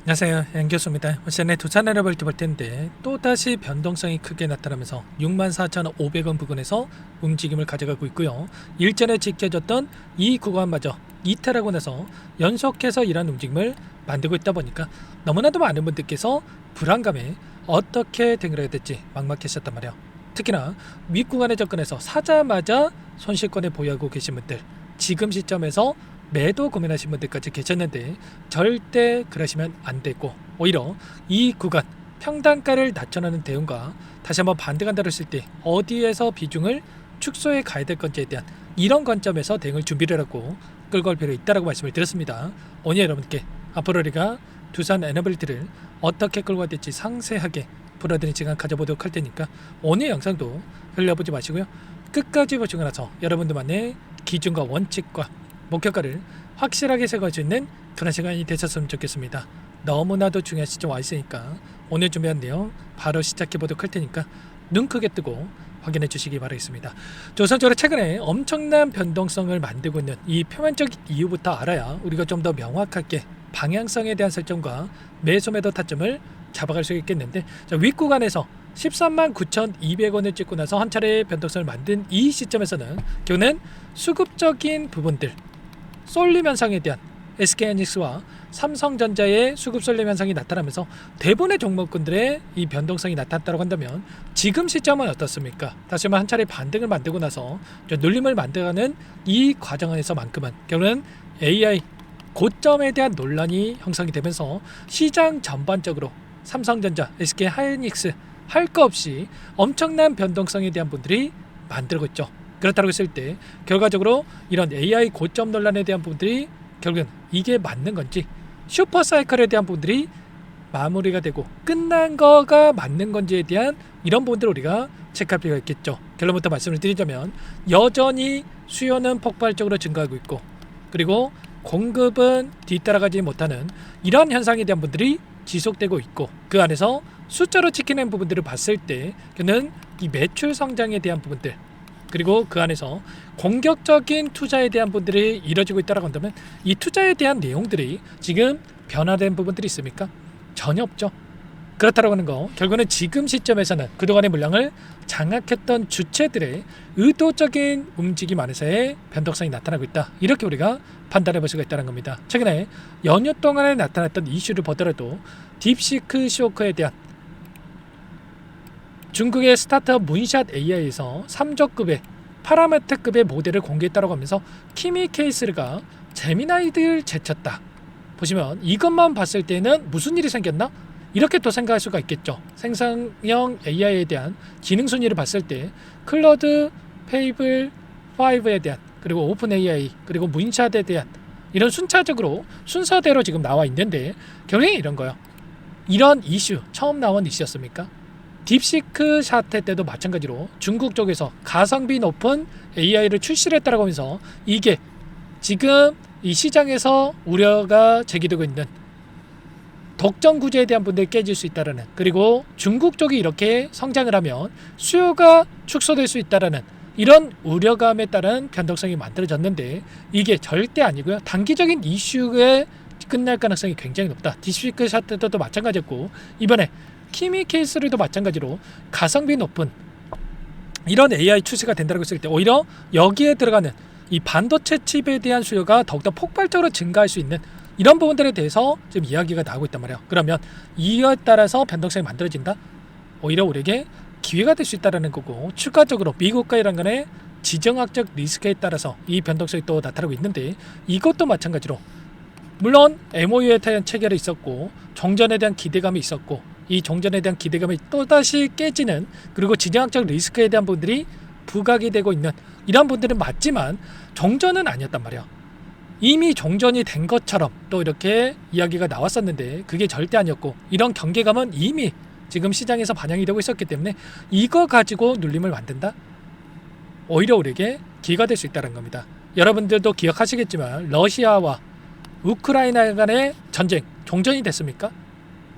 안녕하세요, 양교수입니다. 시간에 두산에너블 볼 텐데 또다시 변동성이 크게 나타나면서 64,500원 부근에서 움직임을 가져가고 있고요. 일전에 지켜졌던 이 구간마저 이탈하고 나서 연속해서 이러한 움직임을 만들고 있다 보니까 너무나도 많은 분들께서 불안감에 어떻게 대응해야 될지 막막하셨단 말이에요. 특히나 윗구간에 접근해서 사자마자 손실권에 보유하고 계신 분들, 지금 시점에서 매도 고민하신 분들까지 계셨는데 절대 그러시면 안 되고, 오히려 이 구간 평단가를 낮춰놓는 대응과 다시 한번 반등한다고 했을 때 어디에서 비중을 축소해 가야 될 건지에 대한 이런 관점에서 대응을 준비를 하고 끌고 갈 필요가 있다고 말씀을 드렸습니다. 오늘 여러분께 앞으로 우리가 두산 에너빌리티를 어떻게 끌고 가야 될지 상세하게 풀어드리는 시간 가져보도록 할 테니까 오늘 영상도 흘려보지 마시고요, 끝까지 보시고 나서 여러분들만의 기준과 원칙과 목표가를 확실하게 세워갈 수 있는 그런 시간이 되셨으면 좋겠습니다. 너무나도 중요한 시점 와 있으니까 오늘 준비한 내용 바로 시작해 보도록 할 테니까 눈 크게 뜨고 확인해 주시기 바라겠습니다. 우선적으로 최근에 엄청난 변동성을 만들고 있는 이 표면적인 이유부터 알아야 우리가 좀 더 명확하게 방향성에 대한 설정과 매수 매도 타점을 잡아갈 수 있겠는데, 윗구간에서 139,200원을 찍고 나서 한 차례 변동성을 만든 이 시점에서는 결국은 수급적인 부분들, 쏠림 현상에 대한 SK하이닉스와 삼성전자의 수급 쏠림 현상이 나타나면서 대부분의 종목군들의 이 변동성이 나타났다고 한다면 지금 시점은 어떻습니까? 다시 한번 한 차례 반등을 만들고 나서 눌림을 만들어가는 이 과정 안에서만큼은 결국은 AI 고점에 대한 논란이 형성이 되면서 시장 전반적으로 삼성전자, SK하이닉스 할 거 없이 엄청난 변동성에 대한 분들이 만들고 있죠. 그렇다고 했을 때 결과적으로 이런 AI 고점 논란에 대한 부분들이 결국은 이게 맞는 건지, 슈퍼사이클에 대한 부분들이 마무리가 되고 끝난 거가 맞는 건지에 대한 이런 부분들을 우리가 체크할 필요가 있겠죠. 결론부터 말씀을 드리자면 여전히 수요는 폭발적으로 증가하고 있고, 그리고 공급은 뒤따라가지 못하는 이런 현상에 대한 부분들이 지속되고 있고, 그 안에서 숫자로 찍히는 부분들을 봤을 때 그는 이 매출 성장에 대한 부분들, 그리고 그 안에서 공격적인 투자에 대한 부분들이 이뤄지고 있다고 한다면 이 투자에 대한 내용들이 지금 변화된 부분들이 있습니까? 전혀 없죠. 그렇다고 하는 거, 결국은 지금 시점에서는 그동안의 물량을 장악했던 주체들의 의도적인 움직임 안에서의 변동성이 나타나고 있다, 이렇게 우리가 판단해 볼 수가 있다는 겁니다. 최근에 연휴 동안에 나타났던 이슈를 보더라도 딥시크 쇼크에 대한 중국의 스타트업 문샷 AI에서 3조급의 파라메트급의 모델을 공개했다고 하면서 키미 케이스가 제미나이를 제쳤다. 보시면 이것만 봤을 때는 무슨 일이 생겼나? 이렇게 또 생각할 수가 있겠죠. 생성형 AI에 대한 기능 순위를 봤을 때 클로드, 페이블 5에 대한, 그리고 오픈 AI, 그리고 문샷에 대한 이런 순서대로 지금 나와 있는데 결국에 이런 거예요. 이런 이슈 처음 나온 이슈였습니까? 딥시크 샤트 때도 마찬가지로 중국 쪽에서 가성비 높은 AI를 출시를 했다고 하면서 이게 지금 이 시장에서 우려가 제기되고 있는 독점 구조에 대한 분들이 깨질 수 있다라는, 그리고 중국 쪽이 이렇게 성장을 하면 수요가 축소될 수 있다라는 이런 우려감에 따른 변동성이 만들어졌는데 이게 절대 아니고요. 단기적인 이슈에 끝날 가능성이 굉장히 높다. 딥시크 샤트 때도 마찬가지였고, 이번에 키미 케이스도 마찬가지로 가성비 높은 이런 AI 출시가 된다고 했을 때 오히려 여기에 들어가는 이 반도체 칩에 대한 수요가 더욱더 폭발적으로 증가할 수 있는 이런 부분들에 대해서 지금 이야기가 나오고 있단 말이에요. 그러면 이에 따라서 변동성이 만들어진다? 오히려 우리에게 기회가 될 수 있다는 거고, 추가적으로 미국과 이란 간의 지정학적 리스크에 따라서 이 변동성이 또 나타나고 있는데 이것도 마찬가지로 물론 MOU에 대한 체결이 있었고 종전에 대한 기대감이 있었고, 이 종전에 대한 기대감이 또다시 깨지는, 그리고 지정학적 리스크에 대한 분들이 부각이 되고 있는 이런 분들은 맞지만 종전은 아니었단 말이야. 이미 종전이 된 것처럼 또 이렇게 이야기가 나왔었는데 그게 절대 아니었고, 이런 경계감은 이미 지금 시장에서 반영이 되고 있었기 때문에 이거 가지고 눌림을 만든다? 오히려 우리에게 기회가 될 수 있다는 겁니다. 여러분들도 기억하시겠지만 러시아와 우크라이나 간의 전쟁 종전이 됐습니까?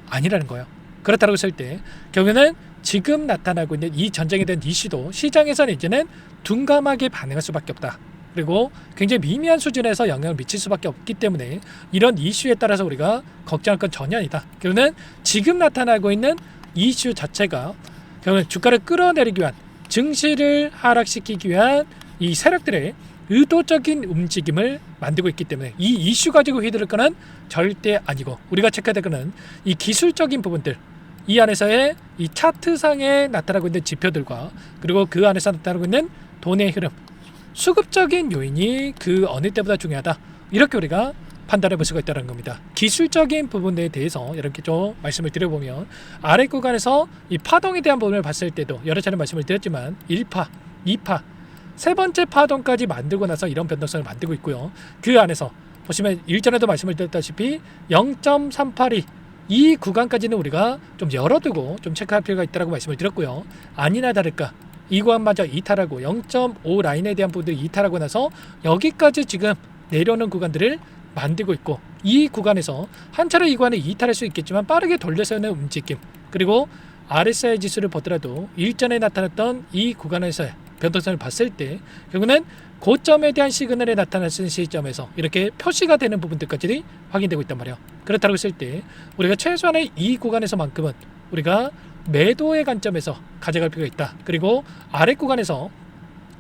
아니라는 거예요. 그렇다고 했을 때 결국에는 지금 나타나고 있는 이 전쟁에 대한 이슈도 시장에서는 이제는 둔감하게 반응할 수밖에 없다. 그리고 굉장히 미미한 수준에서 영향을 미칠 수밖에 없기 때문에 이런 이슈에 따라서 우리가 걱정할 건 전혀 아니다. 결국은 지금 나타나고 있는 이슈 자체가 결국은 주가를 끌어내리기 위한, 증시를 하락시키기 위한 이 세력들의 의도적인 움직임을 만들고 있기 때문에 이 이슈 가지고 휘두를 거는 절대 아니고, 우리가 체크해야 될 거는 이 기술적인 부분들, 이 안에서의 이 차트상에 나타나고 있는 지표들과 그리고 그 안에서 나타나고 있는 돈의 흐름, 수급적인 요인이 그 어느 때보다 중요하다, 이렇게 우리가 판단해 볼 수가 있다는 겁니다. 기술적인 부분에 대해서 이렇게 좀 말씀을 드려보면, 아래 구간에서 이 파동에 대한 부분을 봤을 때도 여러 차례 말씀을 드렸지만 1파, 2파, 세 번째 파동까지 만들고 나서 이런 변동성을 만들고 있고요. 그 안에서 보시면 일전에도 말씀을 드렸다시피 0.382 이 구간까지는 우리가 좀 열어두고 좀 체크할 필요가 있다고 말씀을 드렸고요. 아니나 다를까 이 구간마저 이탈하고 0.5 라인에 대한 부분들이 이탈하고 나서 여기까지 지금 내려오는 구간들을 만들고 있고, 이 구간에서 한 차례 이 구간에 이탈할 수 있겠지만 빠르게 돌려서는 움직임, 그리고 RSI 지수를 보더라도 일전에 나타났던 이 구간에서의 변동성을 봤을 때 결국은 고점에 대한 시그널이 나타났을 시점에서 이렇게 표시가 되는 부분들까지 확인되고 있단 말이에요. 그렇다고 했을 때 우리가 최소한의 이 구간에서만큼은 우리가 매도의 관점에서 가져갈 필요가 있다. 그리고 아래 구간에서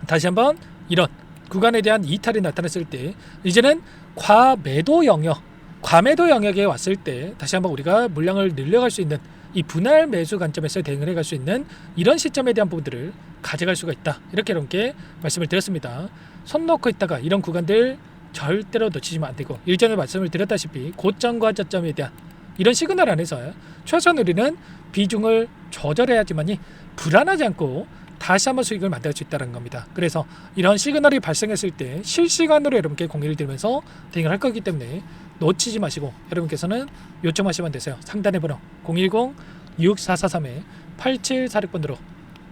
다시 한번 이런 구간에 대한 이탈이 나타났을 때 이제는 과매도 영역, 과매도 영역에 왔을 때 다시 한번 우리가 물량을 늘려갈 수 있는 이 분할 매수 관점에서 대응을 해갈 수 있는 이런 시점에 대한 부분들을 가져갈 수가 있다. 이렇게 말씀을 드렸습니다. 손 놓고 있다가 이런 구간들 절대로 놓치시면 안 되고, 일전에 말씀을 드렸다시피 고점과 저점에 대한 이런 시그널 안에서 최소한 우리는 비중을 조절해야지만이 불안하지 않고 다시 한번 수익을 만들 수 있다는 겁니다. 그래서 이런 시그널이 발생했을 때 실시간으로 여러분께 공유를 드리면서 대응을 할 거기 때문에 놓치지 마시고 여러분께서는 요청하시면 되세요. 상단의 번호 010-6443-8746번으로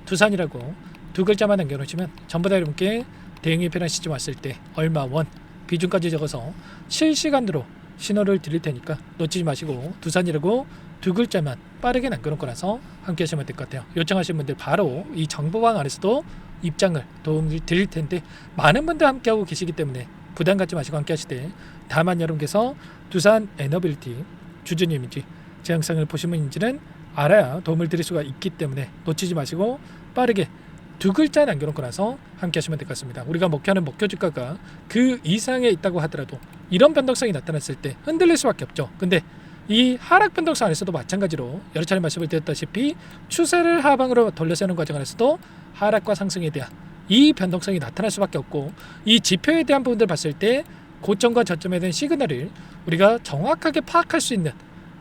두산이라고 두 글자만 남겨놓으시면 전부 다 여러분께 대응이 필요한 시점 왔을 때 얼마 원 비중까지 적어서 실시간으로 신호를 드릴 테니까 놓치지 마시고 두산이라고 두 글자만 빠르게 남겨놓고 나서 함께 하시면 될 것 같아요. 요청하신 분들 바로 이 정보방 안에서도 입장을 도움을 드릴 텐데 많은 분들 함께하고 계시기 때문에 부담 갖지 마시고 함께 하시되, 다만 여러분께서 두산 에너빌티 주주님인지 제 영상을 보시면인지는 알아야 도움을 드릴 수가 있기 때문에 놓치지 마시고 빠르게 두 글자 남겨놓고 나서 함께 하시면 될 것 같습니다. 우리가 목표하는 목표 주가가 그 이상에 있다고 하더라도 이런 변동성이 나타났을 때 흔들릴 수밖에 없죠. 근데 이 하락 변동성 안에서도 마찬가지로 여러 차례 말씀을 드렸다시피 추세를 하방으로 돌려세우는 과정 안에서도 하락과 상승에 대한 이 변동성이 나타날 수밖에 없고, 이 지표에 대한 부분들 봤을 때 고점과 저점에 대한 시그널을 우리가 정확하게 파악할 수 있는,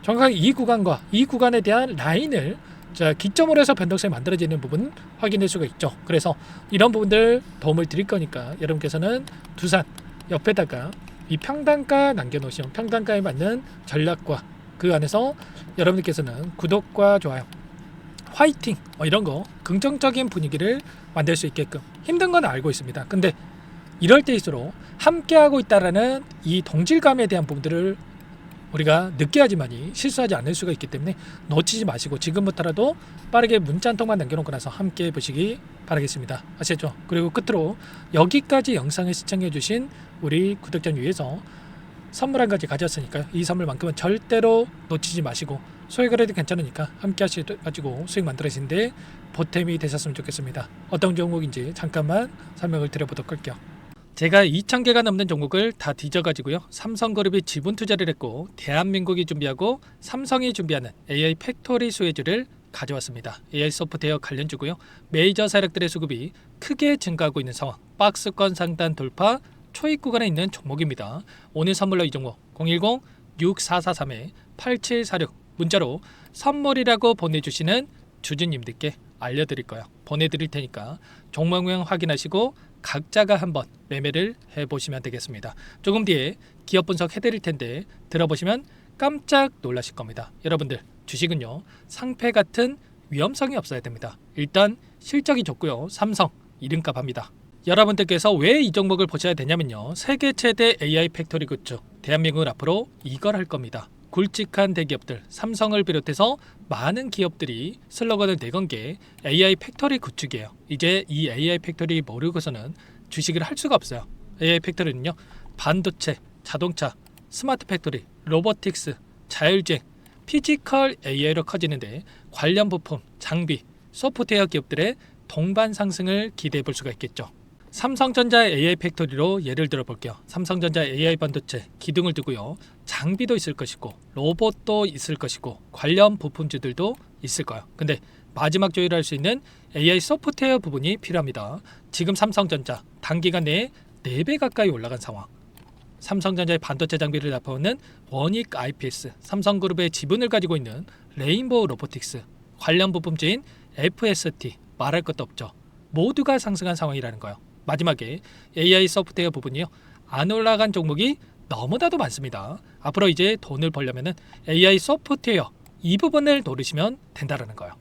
정확하게 이 구간과 이 구간에 대한 라인을 기점으로 해서 변동성이 만들어지는 부분 확인할 수가 있죠. 그래서 이런 부분들 도움을 드릴 거니까 여러분께서는 두산 옆에다가 이 평단가 남겨놓으시면 평단가에 맞는 전략과 그 안에서 여러분들께서는 구독과 좋아요, 화이팅 이런 거 긍정적인 분위기를 만들 수 있게끔, 힘든 건 알고 있습니다. 근데 이럴 때일수록 함께하고 있다라는 이 동질감에 대한 부분들을 우리가 느껴야지만이 실수하지 않을 수가 있기 때문에 놓치지 마시고 지금부터라도 빠르게 문자 한 통만 남겨놓고 나서 함께 보시기 바라겠습니다. 아시겠죠? 그리고 끝으로 여기까지 영상을 시청해 주신 우리 구독자님 위해서 선물 한 가지 가져왔으니까요. 이 선물만큼은 절대로 놓치지 마시고 소액거래도 괜찮으니까 함께 하셔가지고 수익 만들어지는데 보탬이 되셨으면 좋겠습니다. 어떤 종목인지 잠깐만 설명을 드려보도록 할게요. 제가 2,000개가 넘는 종목을 다 뒤져가지고요. 삼성그룹이 지분 투자를 했고 대한민국이 준비하고 삼성이 준비하는 AI 팩토리 수혜주를 가져왔습니다. AI 소프트웨어 관련주고요. 메이저 세력들의 수급이 크게 증가하고 있는 상황, 박스권 상단 돌파 초입 구간에 있는 종목입니다. 오늘 선물로 이 종목 010-6443-8746 문자로 선물이라고 보내주시는 주주님들께 알려드릴 거예요. 보내드릴 테니까 종목명 확인하시고 각자가 한번 매매를 해보시면 되겠습니다. 조금 뒤에 기업 분석 해드릴 텐데 들어보시면 깜짝 놀라실 겁니다. 여러분들 주식은요 상패 같은 위험성이 없어야 됩니다. 일단 실적이 좋고요. 삼성 이름값 합니다. 여러분들께서 왜 이 종목을 보셔야 되냐면요. 세계 최대 AI 팩토리 구축, 대한민국은 앞으로 이걸 할 겁니다. 굵직한 대기업들, 삼성을 비롯해서 많은 기업들이 슬로건을 내건 게 AI 팩토리 구축이에요. 이제 이 AI 팩토리 모르고서는 주식을 할 수가 없어요. AI 팩토리는요, 반도체, 자동차, 스마트 팩토리, 로보틱스, 자율주행, 피지컬 AI로 커지는데 관련 부품, 장비, 소프트웨어 기업들의 동반 상승을 기대해 볼 수가 있겠죠. 삼성전자 AI 팩토리로 예를 들어 볼게요. 삼성전자 AI 반도체 기둥을 두고요. 장비도 있을 것이고 로봇도 있을 것이고 관련 부품주들도 있을 거예요. 근데 마지막 조율할 수 있는 AI 소프트웨어 부분이 필요합니다. 지금 삼성전자 단기간 내에 4배 가까이 올라간 상황. 삼성전자의 반도체 장비를 납품하는 원익 IPS, 삼성그룹의 지분을 가지고 있는 레인보우 로보틱스, 관련 부품주인 FST, 말할 것도 없죠. 모두가 상승한 상황이라는 거예요. 마지막에 AI 소프트웨어 부분이요, 안 올라간 종목이 너무나도 많습니다. 앞으로 이제 돈을 벌려면 AI 소프트웨어 이 부분을 노리시면 된다는 거예요.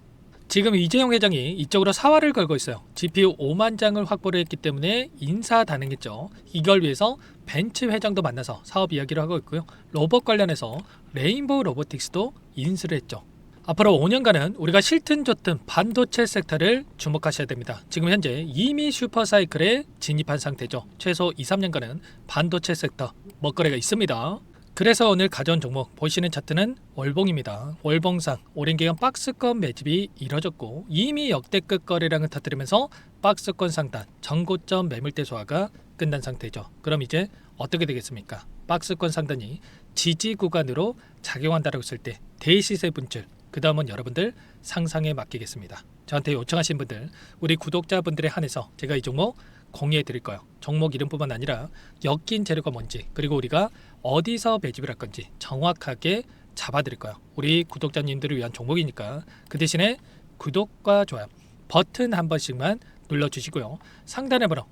지금 이재용 회장이 이쪽으로 사활을 걸고 있어요. GPU 5만 장을 확보를 했기 때문에 인사단행했죠. 이걸 위해서 벤츠 회장도 만나서 사업 이야기를 하고 있고요. 로봇 관련해서 레인보우 로보틱스도 인수를 했죠. 앞으로 5년간은 우리가 싫든 좋든 반도체 섹터를 주목하셔야 됩니다. 지금 현재 이미 슈퍼사이클에 진입한 상태죠. 최소 2-3년간은 반도체 섹터 먹거리가 있습니다. 그래서 오늘 가져온 종목 보시는 차트는 월봉입니다. 월봉상 오랜 기간 박스권 매집이 이뤄졌고 이미 역대급 거래량을 터뜨리면서 박스권 상단 전고점 매물대 소화가 끝난 상태죠. 그럼 이제 어떻게 되겠습니까? 박스권 상단이 지지 구간으로 작용한다고 했을 때 대시세 분출, 그 다음은 여러분들 상상에 맡기겠습니다. 저한테 요청하신 분들, 우리 구독자분들에 한해서 제가 이 종목 공유해 드릴 거예요. 종목 이름뿐만 아니라 엮인 재료가 뭔지, 그리고 우리가 어디서 매집을 할 건지 정확하게 잡아 드릴 거예요. 우리 구독자님들을 위한 종목이니까 그 대신에 구독과 좋아요 버튼 한 번씩만 눌러주시고요. 상단의 번호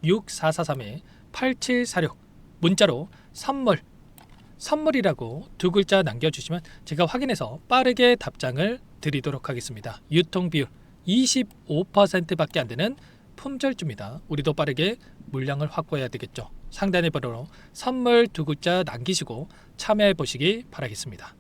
010-6443-8746 문자로 선물이라고 2글자 남겨주시면 제가 확인해서 빠르게 답장을 드리도록 하겠습니다. 유통 비율 25%밖에 안 되는 품절주입니다. 우리도 빠르게 물량을 확보해야 되겠죠. 상단의 번호로 선물 2글자 남기시고 참여해 보시기 바라겠습니다.